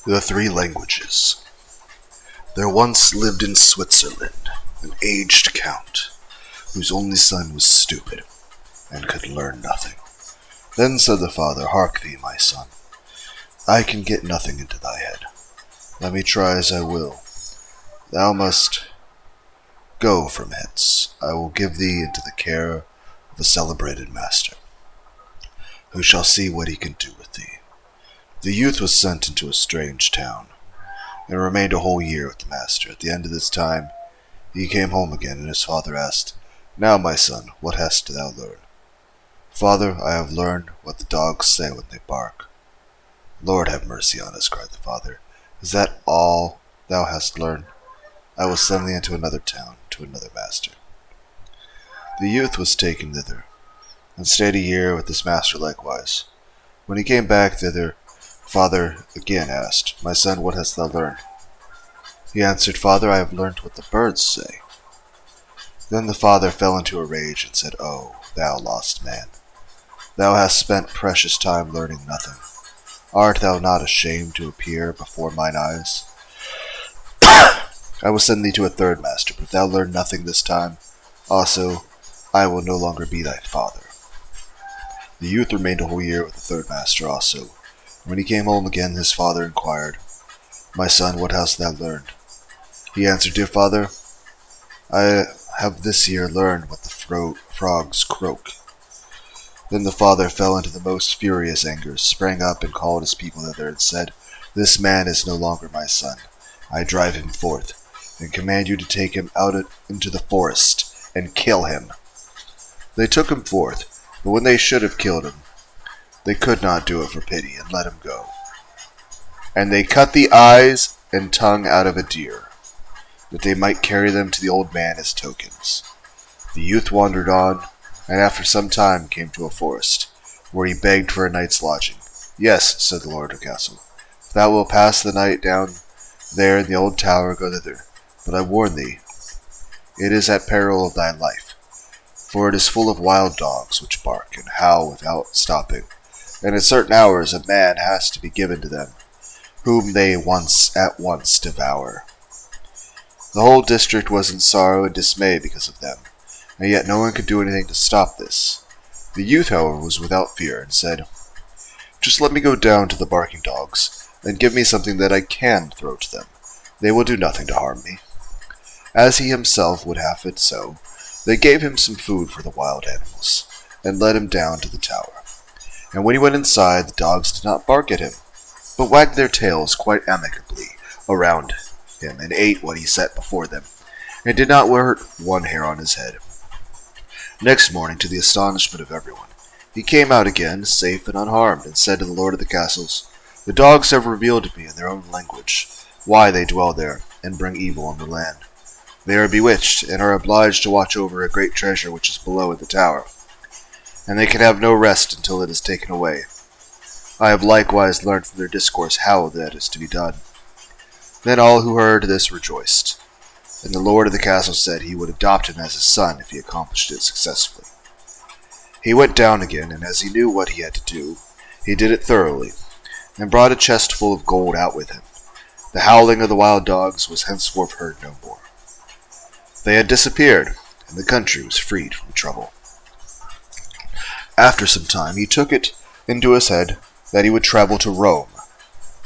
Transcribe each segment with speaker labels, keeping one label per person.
Speaker 1: The Three Languages. There once lived in Switzerland an aged count, whose only son was stupid, and could learn nothing. Then said the father, "Hark thee, my son, I can get nothing into thy head. Let me try as I will. Thou must go from hence. I will give thee into the care of a celebrated master, who shall see what he can do with thee." The youth was sent into a strange town, and remained a whole year with the master. At the end of this time, he came home again, and his father asked, "Now, my son, what hast thou learned?" "Father, I have learned what the dogs say when they bark." "Lord have mercy on us," cried the father. "Is that all thou hast learned? I will send thee into another town, to another master." The youth was taken thither, and stayed a year with this master likewise. When he came back thither, father again asked, "My son, what hast thou learned?" He answered, "Father, I have learned what the birds say." Then the father fell into a rage and said, "Oh, thou lost man, thou hast spent precious time learning nothing. Art thou not ashamed to appear before mine eyes? I will send thee to a third master, but if thou learn nothing this time, also I will no longer be thy father." The youth remained a whole year with the third master also. When he came home again, his father inquired, "My son, what hast thou learned?" He answered, "Dear father, I have this year learned what the frogs croak." Then the father fell into the most furious anger, sprang up and called his people thither, and said, "This man is no longer my son. I drive him forth, and command you to take him out into the forest, and kill him." They took him forth, but when they should have killed him, they could not do it for pity, and let him go. And they cut the eyes and tongue out of a deer, that they might carry them to the old man as tokens. The youth wandered on, and after some time came to a forest, where he begged for a night's lodging. "Yes," said the lord of the castle, "if thou wilt pass the night down there in the old tower, go thither. But I warn thee, it is at peril of thy life, for it is full of wild dogs, which bark and howl without stopping, and at certain hours a man has to be given to them, whom they at once devour." The whole district was in sorrow and dismay because of them, and yet no one could do anything to stop this. The youth, however, was without fear, and said, "Just let me go down to the barking dogs, and give me something that I can throw to them. They will do nothing to harm me." As he himself would have it so, they gave him some food for the wild animals, and led him down to the tower. And when he went inside, the dogs did not bark at him, but wagged their tails quite amicably around him, and ate what he set before them, and did not hurt one hair on his head. Next morning, to the astonishment of everyone, he came out again, safe and unharmed, and said to the lord of the castles, "The dogs have revealed to me in their own language why they dwell there and bring evil on the land. They are bewitched, and are obliged to watch over a great treasure which is below in the tower, and they can have no rest until it is taken away. I have likewise learned from their discourse how that is to be done." Then all who heard this rejoiced, and the lord of the castle said he would adopt him as his son if he accomplished it successfully. He went down again, and as he knew what he had to do, he did it thoroughly, and brought a chest full of gold out with him. The howling of the wild dogs was henceforth heard no more. They had disappeared, and the country was freed from trouble. After some time, he took it into his head that he would travel to Rome.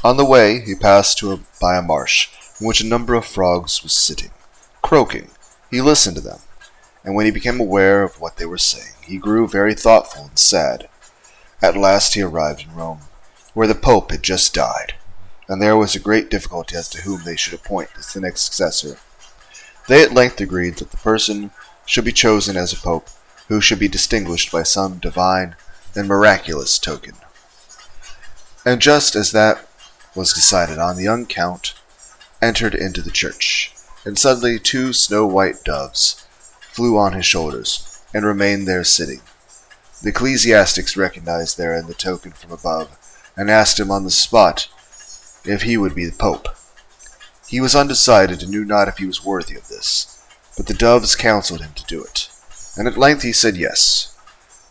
Speaker 1: On the way, he passed by a marsh, in which a number of frogs was sitting, croaking. He listened to them, and when he became aware of what they were saying, he grew very thoughtful and sad. At last he arrived in Rome, where the Pope had just died, and there was a great difficulty as to whom they should appoint as the next successor. They at length agreed that the person should be chosen as a pope who should be distinguished by some divine and miraculous token. And just as that was decided on, the young count entered into the church, and suddenly 2 snow-white doves flew on his shoulders, and remained there sitting. The ecclesiastics recognized therein the token from above, and asked him on the spot if he would be the pope. He was undecided, and knew not if he was worthy of this, but the doves counseled him to do it, and at length he said yes.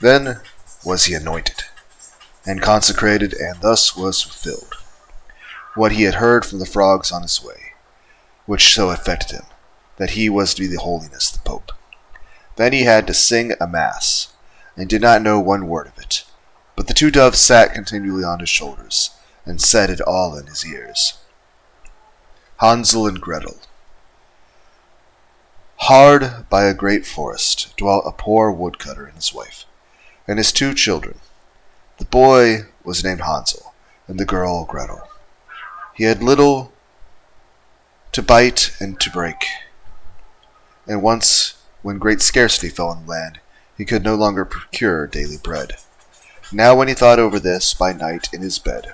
Speaker 1: Then was he anointed, and consecrated, and thus was fulfilled. what he had heard from the frogs on his way, which so affected him, that he was to be the holiness of the Pope. Then he had to sing a mass, and did not know one word of it. But the two doves sat continually on his shoulders, and said it all in his ears. Hansel and Gretel. Hard by a great forest dwelt a poor woodcutter and his wife, and his two children. The boy was named Hansel, and the girl Gretel. He had little to bite and to break, and once, when great scarcity fell on the land, he could no longer procure daily bread. Now when he thought over this by night in his bed,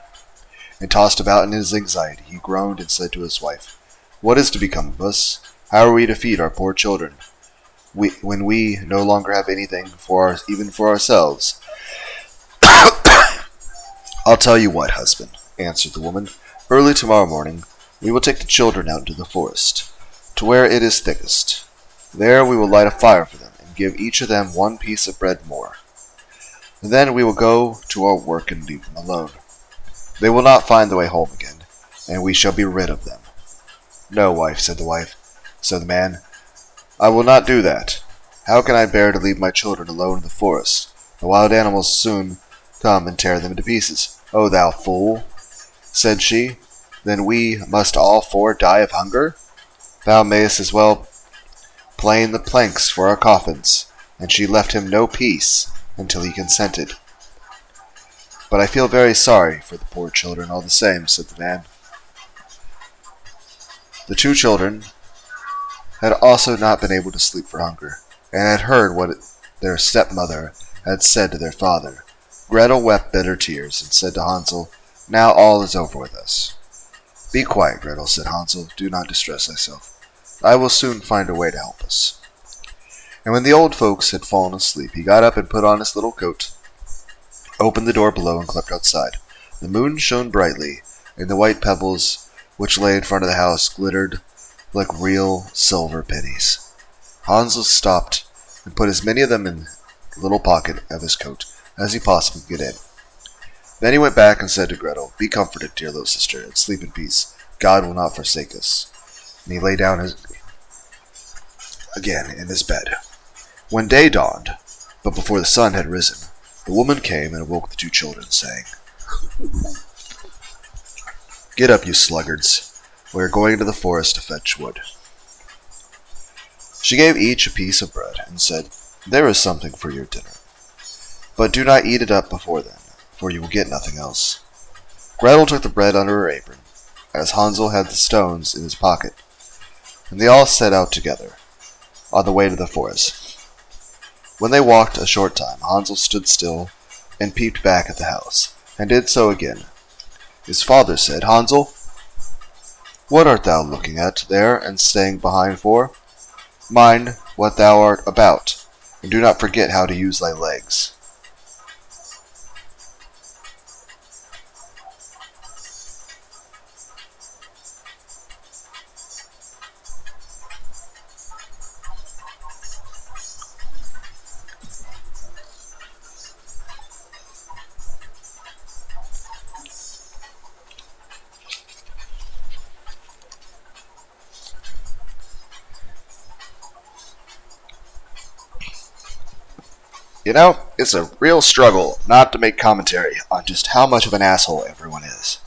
Speaker 1: and tossed about in his anxiety, he groaned and said to his wife, "What is to become of us? How are we to feed our poor children, when we no longer have anything even for ourselves?" "I'll tell you what, husband," answered the woman. "Early tomorrow morning we will take the children out into the forest, to where it is thickest. There we will light a fire for them, and give each of them one piece of bread more. And then we will go to our work and leave them alone. They will not find the way home again, and we shall be rid of them." "No, wife," said the man, "I will not do that. How can I bear to leave my children alone in the forest? The wild animals soon come and tear them to pieces." "Oh, thou fool," said she, "then we must all four die of hunger? Thou mayest as well plane the planks for our coffins." And she left him no peace until he consented. "But I feel very sorry for the poor children all the same," said the man. The two children had also not been able to sleep for hunger, and had heard what their stepmother had said to their father. Gretel wept bitter tears, and said to Hansel, "Now all is over with us." "Be quiet, Gretel," said Hansel. "Do not distress thyself. I will soon find a way to help us." And when the old folks had fallen asleep, he got up and put on his little coat, opened the door below, and crept outside. The moon shone brightly, and the white pebbles which lay in front of the house glittered like real silver pennies. Hansel stopped and put as many of them in the little pocket of his coat as he possibly could get in. Then he went back and said to Gretel, "Be comforted, dear little sister, and sleep in peace. God will not forsake us." And he lay down again in his bed. When day dawned, but before the sun had risen, the woman came and awoke the two children, saying, "Get up, you sluggards. We are going into the forest to fetch wood." She gave each a piece of bread, and said, "There is something for your dinner. But do not eat it up before then, for you will get nothing else." Gretel took the bread under her apron, as Hansel had the stones in his pocket, and they all set out together on the way to the forest. When they walked a short time, Hansel stood still and peeped back at the house, and did so again. His father said, "Hansel, what art thou looking at there and staying behind for? Mind what thou art about, and do not forget how to use thy legs." You know, it's a real struggle not to make commentary on just how much of an asshole everyone is.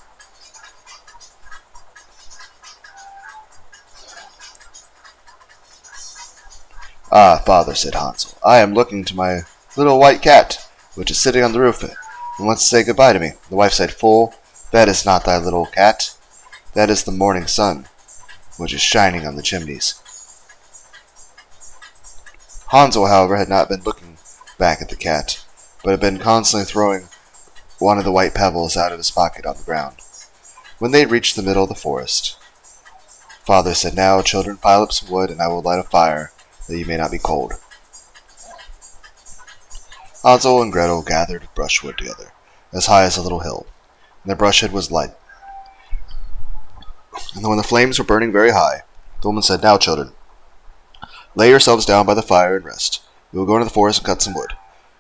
Speaker 1: "Ah, father," said Hansel, "I am looking to my little white cat, which is sitting on the roof, and wants to say goodbye to me." The wife said, "Fool, that is not thy little cat. That is the morning sun, which is shining on the chimneys." Hansel, however, had not been looking back at the cat, but had been constantly throwing one of the white pebbles out of his pocket on the ground. When they reached the middle of the forest, father said, "Now, children, pile up some wood, and I will light a fire, that you may not be cold." Hansel and Gretel gathered brushwood together, as high as a little hill, and the brushwood was light. And when the flames were burning very high, the woman said, "Now, children, lay yourselves down by the fire and rest. We will go into the forest and cut some wood.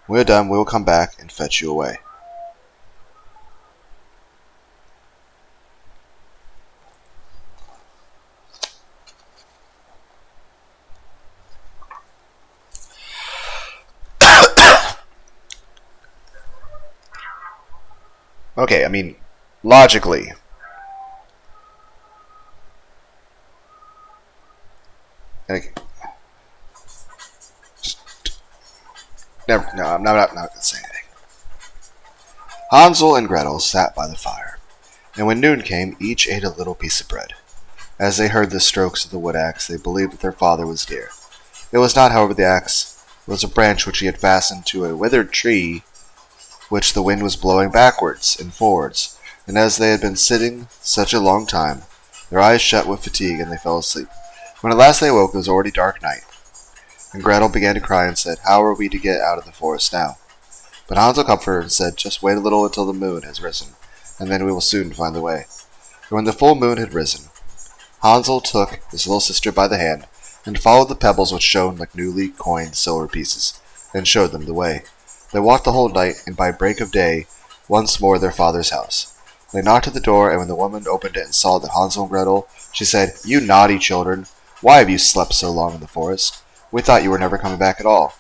Speaker 1: When we are done, we will come back and fetch you away." Okay, I mean, logically. Like, never. No, I'm not going to say anything. Hansel and Gretel sat by the fire, and when noon came, each ate a little piece of bread. As they heard the strokes of the wood axe, they believed that their father was near. It was not, however, the axe. It was a branch which he had fastened to a withered tree, which the wind was blowing backwards and forwards. And as they had been sitting such a long time, their eyes shut with fatigue, and they fell asleep. When at last they awoke, it was already dark night. And Gretel began to cry and said, "How are we to get out of the forest now?" But Hansel comforted her and said, "Just wait a little until the moon has risen, and then we will soon find the way." And when the full moon had risen, Hansel took his little sister by the hand, and followed the pebbles which shone like newly coined silver pieces, and showed them the way. They walked the whole night, and by break of day, once more their father's house. They knocked at the door, and when the woman opened it and saw that Hansel and Gretel, she said, "You naughty children, why have you slept so long in the forest? We thought you were never coming back at all."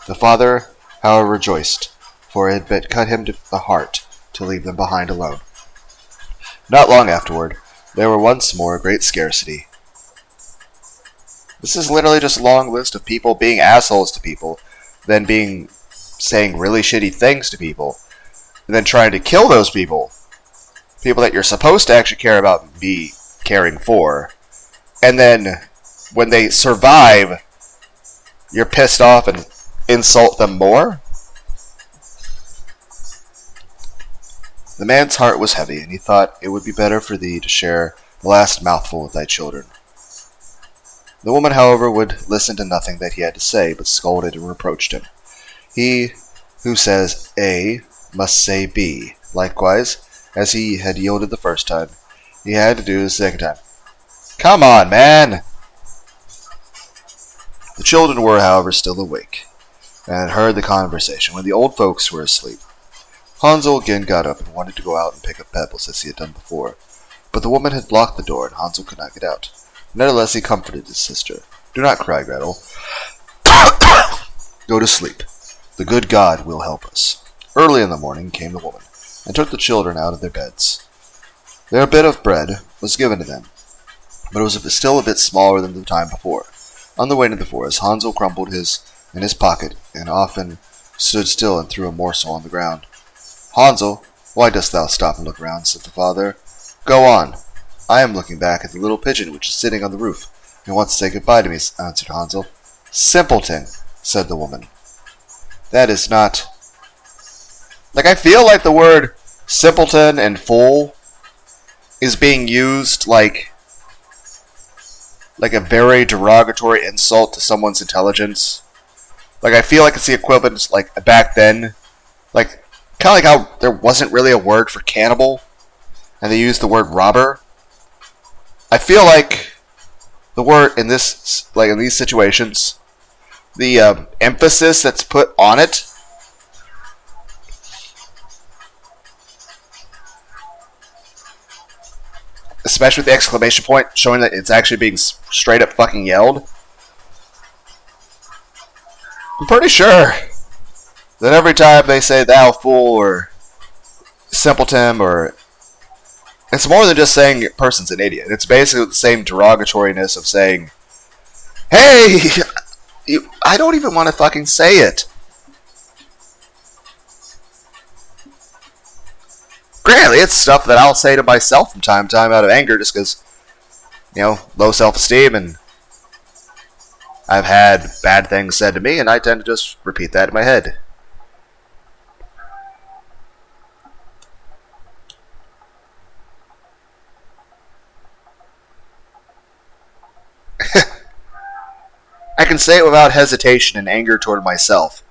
Speaker 1: The father, however, rejoiced, for it had cut him to the heart to leave them behind alone. Not long afterward, there were once more a great scarcity. This is literally just a long list of people being assholes to people, then saying really shitty things to people, and then trying to kill those people. People that you're supposed to actually care about and be caring for. And then, when they survive, you're pissed off and insult them more? The man's heart was heavy, and he thought it would be better for thee to share the last mouthful with thy children. The woman, however, would listen to nothing that he had to say, but scolded and reproached him. He who says A must say B. Likewise, as he had yielded the first time, he had to do the second time. "Come on, man!" The children were, however, still awake, and had heard the conversation when the old folks were asleep. Hansel again got up and wanted to go out and pick up pebbles as he had done before, but the woman had blocked the door, and Hansel could not get out. Nevertheless, he comforted his sister. "Do not cry, Gretel. Go to sleep. The good God will help us." Early in the morning came the woman, and took the children out of their beds. Their bit of bread was given to them, but it was still a bit smaller than the time before. On the way to the forest, Hansel crumpled his in his pocket, and often stood still and threw a morsel on the ground. "Hansel, why dost thou stop and look round?" said the father. "Go on. I am looking back at the little pigeon which is sitting on the roof, and wants to say goodbye to me," answered Hansel. "Simpleton," said the woman. That is not... I feel like the word simpleton and fool is being used like a very derogatory insult to someone's intelligence. I feel like it's the equivalent, back then, kind of like how there wasn't really a word for cannibal, and they used the word robber. I feel like the word in this, in these situations, the emphasis that's put on it, especially with the exclamation point, showing that it's actually being straight up fucking yelled. I'm pretty sure that every time they say "thou fool" or "simpleton," or it's more than just saying a person's an idiot. It's basically the same derogatoriness of saying, "Hey, I don't even want to fucking say it." Granted, it's stuff that I'll say to myself from time to time out of anger, just because, low self-esteem, and I've had bad things said to me, and I tend to just repeat that in my head. I can say it without hesitation and anger toward myself.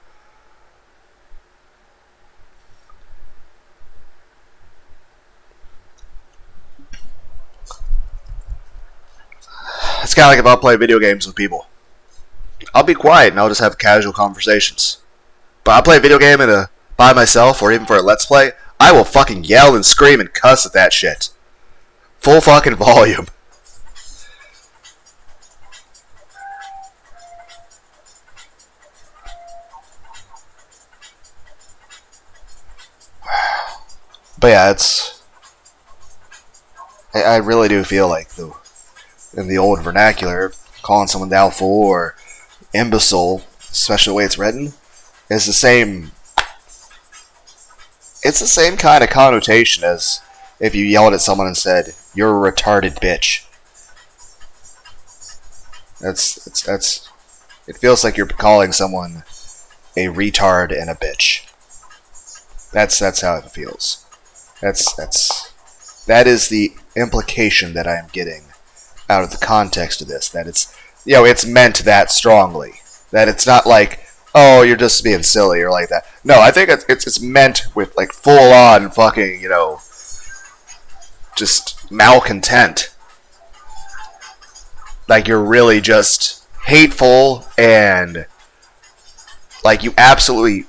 Speaker 1: It's kind of like if I'll play video games with people. I'll be quiet and I'll just have casual conversations. But I'll play a video game by myself, or even for a let's play, I will fucking yell and scream and cuss at that shit. Full fucking volume. But yeah, it's. I really do feel like in the old vernacular, calling someone doubtful or imbecile, especially the way it's written, is the same. It's the same kind of connotation as if you yelled at someone and said, "You're a retarded bitch." That's. It feels like you're calling someone a retard and a bitch. That's how it feels. That is the implication that I am getting out of the context of this. That it's meant that strongly. That it's not like, oh, you're just being silly or like that. No, I think it's meant with like full on fucking, just malcontent. Like you're really just hateful and like you absolutely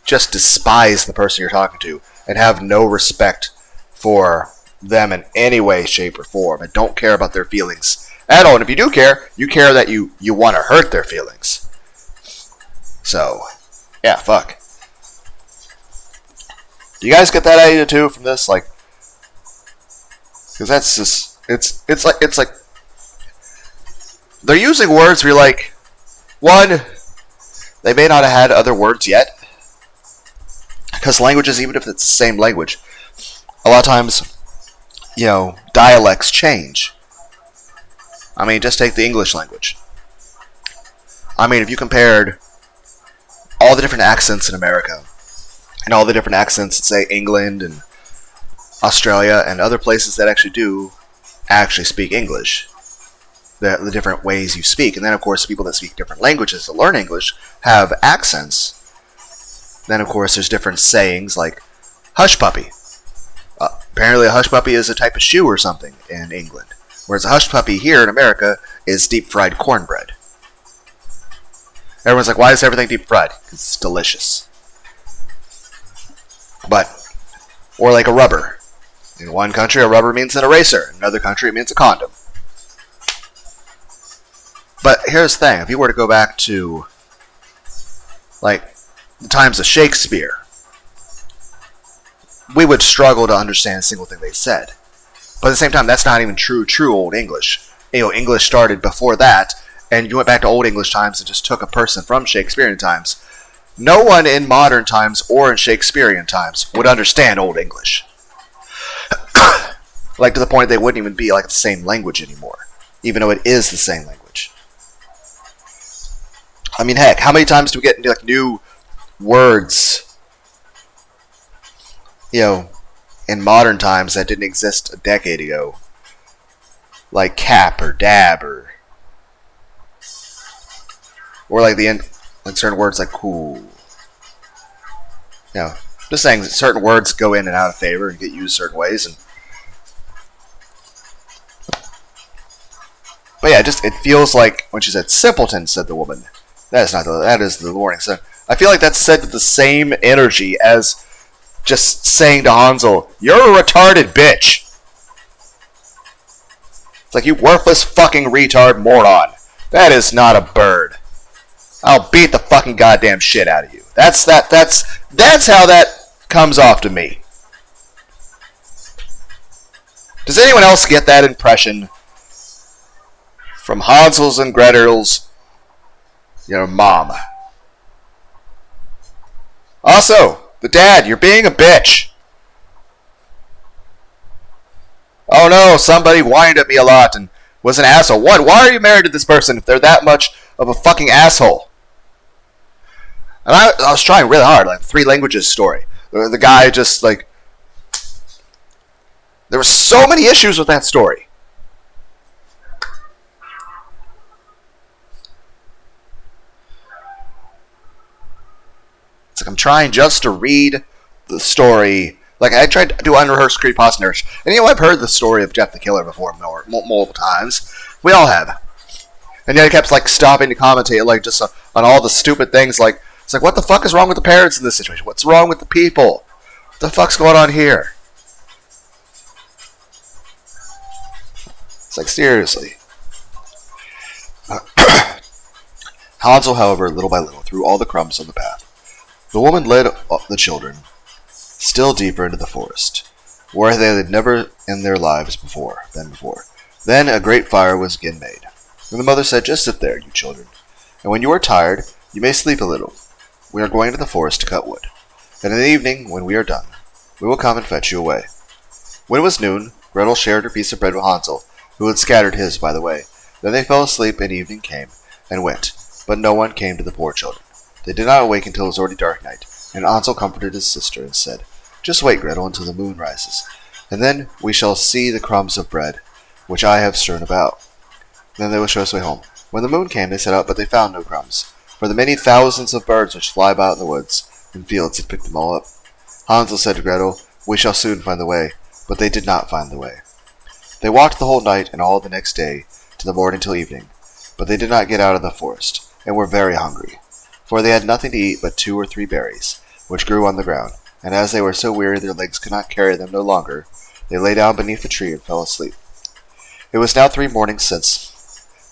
Speaker 1: just despise the person you're talking to and have no respect for them in any way, shape, or form and don't care about their feelings at all. And if you do care, you care that you want to hurt their feelings. So, yeah, fuck. Do you guys get that idea too from this? Like, because that's just it's like they're using words where you're like, one, they may not have had other words yet, because languages, even if it's the same language, a lot of times, dialects change. I mean, just take the English language. I mean, if you compared all the different accents in America and all the different accents in, say, England and Australia and other places that actually speak English, the different ways you speak, and then, of course, people that speak different languages that learn English have accents. Then, of course, there's different sayings like hush puppy. Apparently, a hush puppy is a type of shoe or something in England. Whereas a hush puppy here in America is deep-fried cornbread. Everyone's like, why is everything deep-fried? Because it's delicious. Or like a rubber. In one country, a rubber means an eraser. In another country, it means a condom. But here's the thing. If you were to go back to, like, the times of Shakespeare, we would struggle to understand a single thing they said. But at the same time, that's not even true Old English. English started before that, and you went back to Old English times and just took a person from Shakespearean times. No one in modern times or in Shakespearean times would understand Old English. Like to the point they wouldn't even be like the same language anymore, even though it is the same language. I mean, heck, how many times do we get into like new words, in modern times that didn't exist a decade ago? Like cap or dab or like like certain words like cool. Just saying that certain words go in and out of favor and get used certain ways. But yeah, it feels like when she said simpleton, said the woman. That is the warning. So I feel like that's said with the same energy as just saying to Hansel, "You're a retarded bitch." It's like, you worthless fucking retard moron. That is not a bird. I'll beat the fucking goddamn shit out of you. That's how that comes off to me. Does anyone else get that impression from Hansel's and Gretel's, mom? Also, the dad, you're being a bitch. Oh no, somebody whined at me a lot and was an asshole. What? Why are you married to this person if they're that much of a fucking asshole? And I was trying really hard, like, 3 languages story. The guy just, like... There were so many issues with that story. It's like I'm trying just to read the story. Like, I tried to do unrehearsed creepypasta narration. And I've heard the story of Jeff the Killer before multiple times. We all have. And yet I kept, like, stopping to commentate, like, just on all the stupid things, like... It's like, what the fuck is wrong with the parents in this situation? What's wrong with the people? What the fuck's going on here? It's like, seriously. Hansel, however, little by little, threw all the crumbs on the path. The woman led the children, still deeper into the forest, where they had never in their lives before. Then a great fire was again made. And the mother said, "Just sit there, you children, and when you are tired, you may sleep a little. We are going to the forest to cut wood. And in the evening, when we are done, we will come and fetch you away." When it was noon, Gretel shared her piece of bread with Hansel, who had scattered his by the way. Then they fell asleep, and evening came and went, but no one came to the poor children. They did not awake until it was already dark night, and Hansel comforted his sister and said, "Just wait, Gretel, until the moon rises, and then we shall see the crumbs of bread which I have strewn about. Then they will show us the way home." When the moon came, they set out, but they found no crumbs, for the many thousands of birds which fly about in the woods and fields had picked them all up. Hansel said to Gretel, "We shall soon find the way," but they did not find the way. They walked the whole night and all the next day to the morning till evening, but they did not get out of the forest, and were very hungry, for they had nothing to eat but 2 or 3 berries, which grew on the ground, and as they were so weary their legs could not carry them no longer, they lay down beneath a tree and fell asleep. It was now 3 mornings since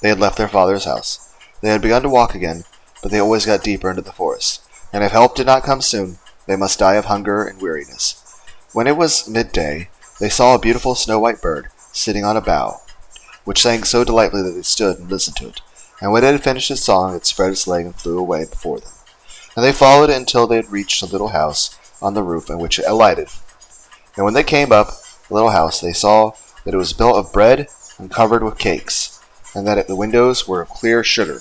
Speaker 1: they had left their father's house. They had begun to walk again, but they always got deeper into the forest, and if help did not come soon, they must die of hunger and weariness. When it was midday, they saw a beautiful snow-white bird sitting on a bough, which sang so delightfully that they stood and listened to it. And when it had finished its song, it spread its leg and flew away before them. And they followed it until they had reached a little house on the roof in which it alighted. And when they came up the little house, they saw that it was built of bread and covered with cakes, and that the windows were of clear sugar.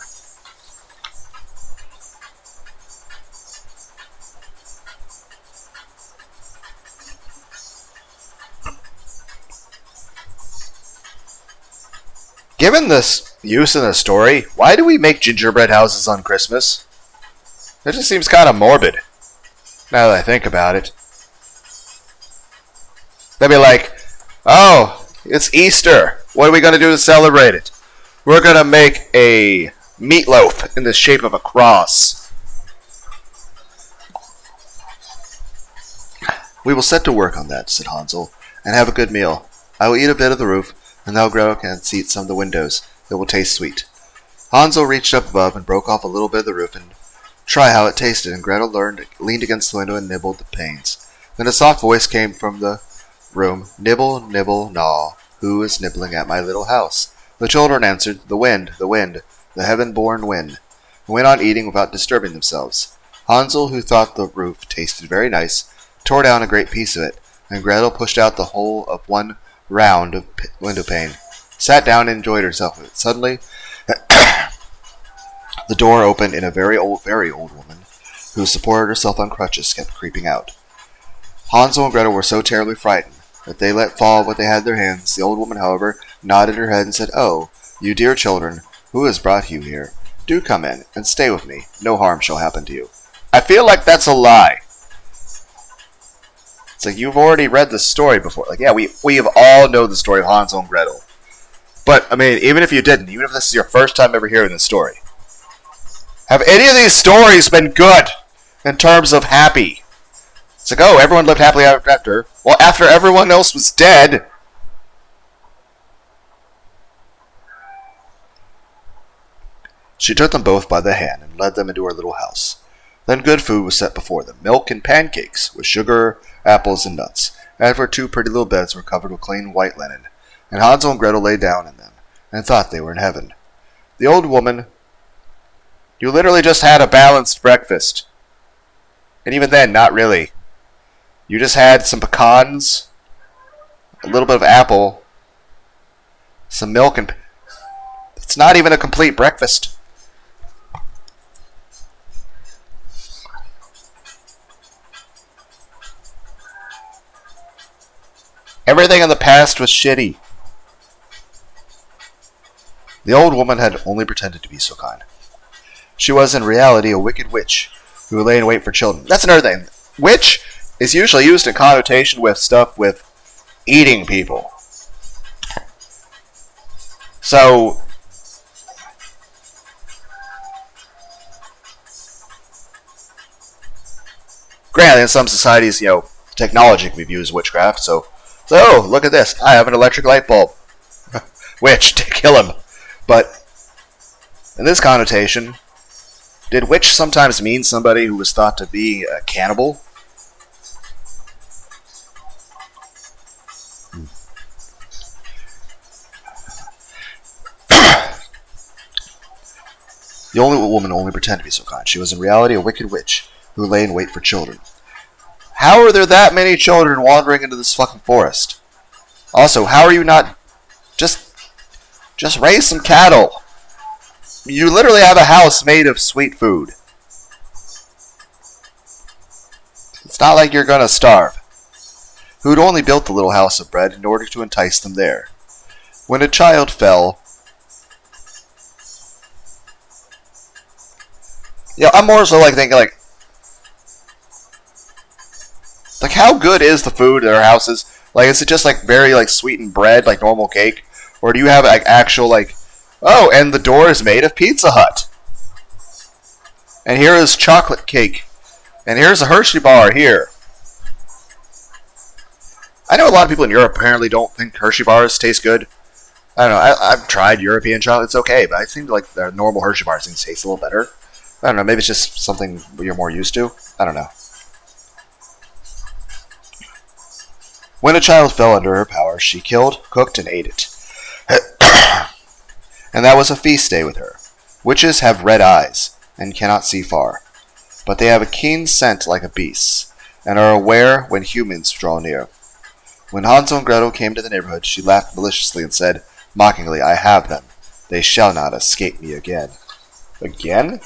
Speaker 1: Given this use in the story, why do we make gingerbread houses on Christmas? It just seems kind of morbid, now that I think about it. They'd be like, "Oh, it's Easter. What are we going to do to celebrate it? We're going to make a meatloaf in the shape of a cross." "We will set to work on that," said Hansel, "and have a good meal. I will eat a bit of the roof, and thou, Gretel, canst eat some of the windows. It will taste sweet." Hansel reached up above and broke off a little bit of the roof and try how it tasted, and Gretel leaned against the window and nibbled the panes. Then a soft voice came from the room, "Nibble, nibble, gnaw. Who is nibbling at my little house?" The children answered, "The wind, the heaven-born wind," and went on eating without disturbing themselves. Hansel, who thought the roof tasted very nice, tore down a great piece of it, and Gretel pushed out the whole of one round of window pane, sat down and enjoyed herself with it. Suddenly, the door opened, and a very old woman, who supported herself on crutches, kept creeping out. Hansel and Gretel were so terribly frightened that they let fall what they had in their hands. The old woman, however, nodded her head and said, "Oh, you dear children, who has brought you here? Do come in and stay with me. No harm shall happen to you." I feel like that's a lie. It's like you've already read the story before. Like, yeah, we have all know the story of Hansel and Gretel. But, I mean, even if you didn't, even if this is your first time ever hearing this story, have any of these stories been good in terms of happy? It's like, oh, everyone lived happily ever after. Well, after everyone else was dead. She took them both by the hand and led them into her little house. Then good food was set before them, milk and pancakes, with sugar, apples, and nuts. And for 2 pretty little beds were covered with clean white linen, and Hansel and Gretel lay down in them, and thought they were in heaven. The old woman, "You literally just had a balanced breakfast." And even then, not really. You just had some pecans, a little bit of apple, some milk, and it's not even a complete breakfast. Everything in the past was shitty. The old woman had only pretended to be so kind. She was in reality a wicked witch who lay in wait for children. That's another thing. Witch is usually used in connotation with stuff with eating people. So, granted, in some societies, technology can be viewed as witchcraft. So, oh, look at this. I have an electric light bulb. Witch, to kill him. But in this connotation, did witch sometimes mean somebody who was thought to be a cannibal? The only woman only pretended to be so kind. She was in reality a wicked witch who lay in wait for children. How are there that many children wandering into this fucking forest? Also, how are you not just raise some cattle? You literally have a house made of sweet food. It's not like you're gonna starve. Who'd only built the little house of bread in order to entice them there. When a child fell... Yeah, I'm more so like thinking like how good is the food at our houses? Like, is it just like very like sweetened bread, like normal cake? Or do you have like actual like, oh, and the door is made of Pizza Hut. And here is chocolate cake. And here's a Hershey bar here. I know a lot of people in Europe apparently don't think Hershey bars taste good. I don't know. I've tried European chocolate. It's okay, but I think like the normal Hershey bars things taste a little better. I don't know. Maybe it's just something you're more used to. I don't know. When a child fell under her power, she killed, cooked, and ate it. And that was a feast day with her. Witches have red eyes and cannot see far, but they have a keen scent like a beast's, and are aware when humans draw near. When Hansel and Gretel came to the neighborhood, she laughed maliciously and said, mockingly, I have them. They shall not escape me again. Again?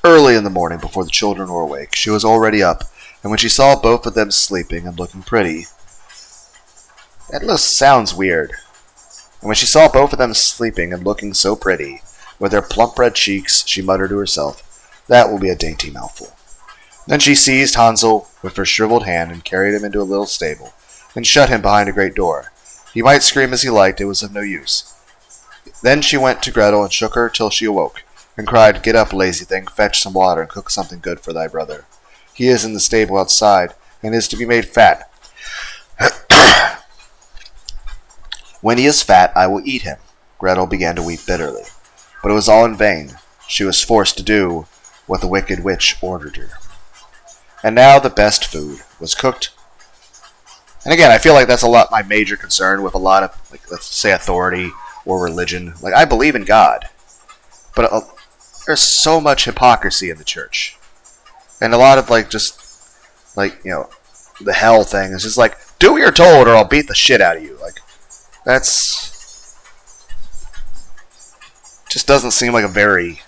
Speaker 1: Early in the morning, before the children were awake, she was already up, and when she saw both of them sleeping and looking pretty... That sounds weird. And when she saw both of them sleeping and looking so pretty, with their plump red cheeks, she muttered to herself, that will be a dainty mouthful. Then she seized Hansel with her shriveled hand and carried him into a little stable, and shut him behind a great door. He might scream as he liked, it was of no use. Then she went to Gretel and shook her till she awoke, and cried, get up, lazy thing, fetch some water and cook something good for thy brother. He is in the stable outside, and is to be made fat. When he is fat, I will eat him. Gretel began to weep bitterly. But it was all in vain. She was forced to do what the wicked witch ordered her. And now the best food was cooked. And again, I feel like that's my major concern with a lot of, like, let's say, authority or religion. Like, I believe in God. But there's so much hypocrisy in the church. And a lot of, like, just, like, you know, the hell thing is just like, do what you're told or I'll beat the shit out of you. Like, that's... just doesn't seem like a very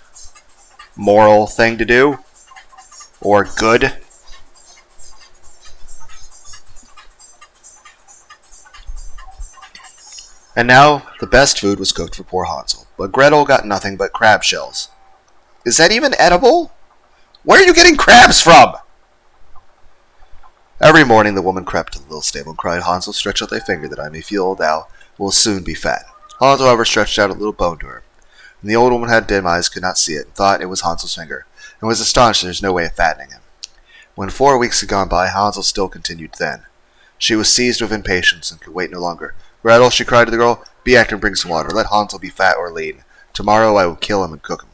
Speaker 1: moral thing to do. Or good. And now, the best food was cooked for poor Hansel. But Gretel got nothing but crab shells. Is that even edible? Where are you getting crabs from? Every morning the woman crept to the little stable and cried, Hansel, stretch out thy finger that I may feel thou wilt soon be fat. Hansel, however, stretched out a little bone to her. And the old woman had dim eyes, could not see it, and thought it was Hansel's finger, and was astonished there was no way of fattening him. When 4 weeks had gone by, Hansel still continued thin. She was seized with impatience and could wait no longer. Gretel, she cried to the girl, be active and bring some water. Let Hansel be fat or lean. Tomorrow I will kill him and cook him.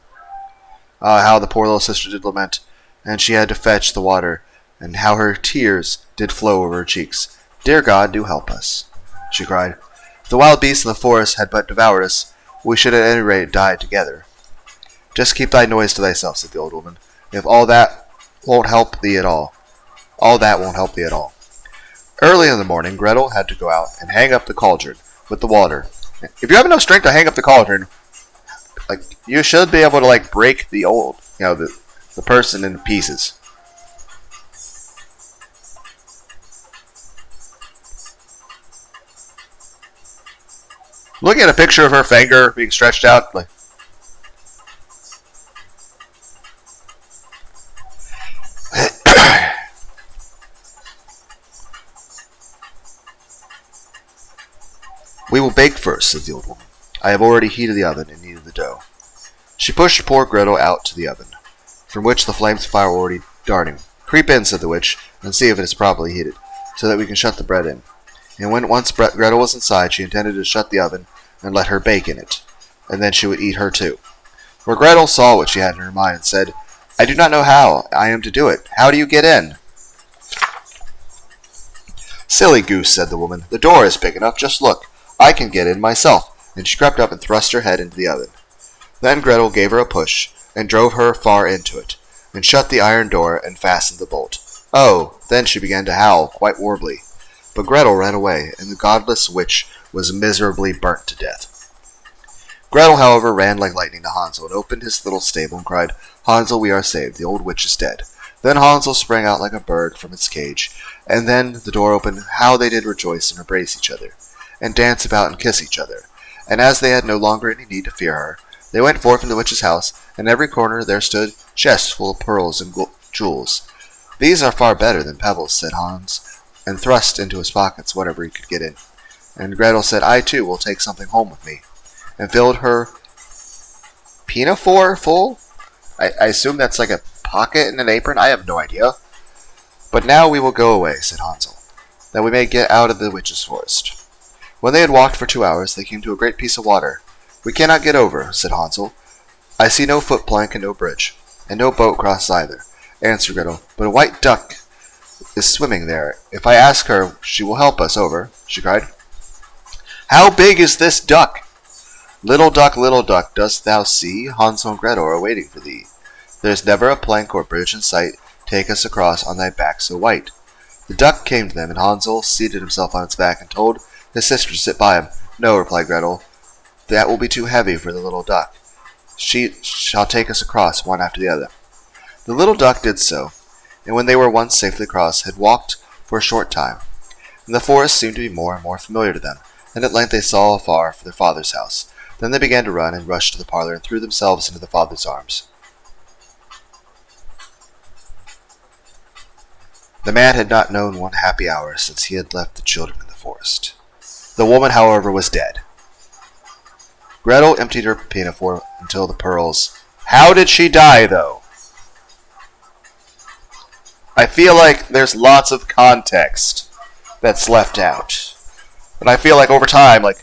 Speaker 1: Ah, how the poor little sister did lament, and she had to fetch the water, and how her tears did flow over her cheeks. Dear God, do help us, she cried. If the wild beasts in the forest had but devoured us, we should at any rate die together. Just keep thy noise to thyself, said the old woman. If all that won't help thee at all. All that won't help thee at all. Early in the morning, Gretel had to go out and hang up the cauldron with the water. If you have enough strength to hang up the cauldron, like, you should be able to, like, break the the person into pieces. Looking at a picture of her finger being stretched out, like, we will bake first, said the old woman. I have already heated the oven and kneaded the dough. She pushed poor Gretel out to the oven, from which the flames of fire were already darting. Creep in, said the witch, and see if it is properly heated, so that we can shut the bread in. And when once Gretel was inside, she intended to shut the oven and let her bake in it, and then she would eat her too. For Gretel saw what she had in her mind and said, I do not know how I am to do it. How do you get in? Silly goose, said the woman. The door is big enough, just look. I can get in myself. And she crept up and thrust her head into the oven. Then Gretel gave her a push, and drove her far into it, and shut the iron door and fastened the bolt. Oh, then she began to howl quite warbly. But Gretel ran away, and the godless witch was miserably burnt to death. Gretel, however, ran like lightning to Hansel, and opened his little stable, and cried, Hansel, we are saved, the old witch is dead. Then Hansel sprang out like a bird from its cage, and then the door opened. How they did rejoice and embrace each other, and dance about and kiss each other. And as they had no longer any need to fear her, they went forth from the witch's house, and in every corner there stood chests full of pearls and jewels. These are far better than pebbles, said Hans, and thrust into his pockets whatever he could get in. And Gretel said, I too will take something home with me, and filled her pinafore full? I assume that's like a pocket and an apron? I have no idea. But now we will go away, said Hansel, that we may get out of the witch's forest. When they had walked for 2 hours, they came to a great piece of water. We cannot get over, said Hansel. I see no foot plank and no bridge, and no boat crosses either, answered Gretel, but a white duck is swimming there. If I ask her, she will help us over, she cried. How big is this duck? Little duck, dost thou see? Hansel and Gretel are waiting for thee. There is never a plank or bridge in sight. Take us across on thy back so white. The duck came to them, and Hansel seated himself on its back and told his sister to sit by him. No, replied Gretel, that will be too heavy for the little duck. She shall take us across, one after the other. The little duck did so, and when they were once safely across, had walked for a short time, and the forest seemed to be more and more familiar to them, and at length they saw afar their father's house. Then they began to run, and rushed to the parlor, and threw themselves into the father's arms. The man had not known one happy hour since he had left the children in the forest. The woman, however, was dead. Gretel emptied her pinafore until the pearls. How did she die, though? I feel like there's lots of context that's left out. And I feel like over time, like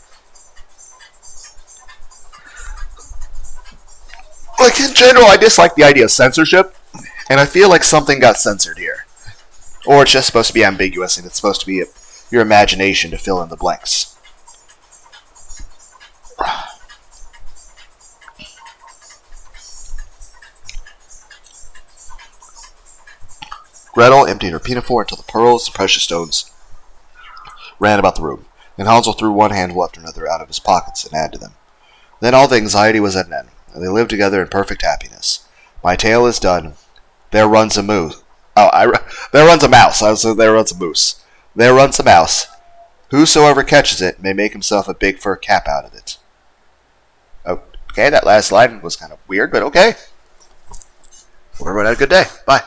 Speaker 1: in general, I dislike the idea of censorship, and I feel like something got censored here. Or it's just supposed to be ambiguous, and it's supposed to be your imagination to fill in the blanks. Gretel emptied her pinafore until the pearls and precious stones ran about the room, and Hansel threw one handful after another out of his pockets and added to them. Then all the anxiety was at an end, and they lived together in perfect happiness. My tale is done. There runs a moose. There runs a mouse. I said there runs a moose. There runs a mouse. Whosoever catches it may make himself a big fur cap out of it. Okay, that last line was kind of weird, but okay. Hope everyone had a good day. Bye.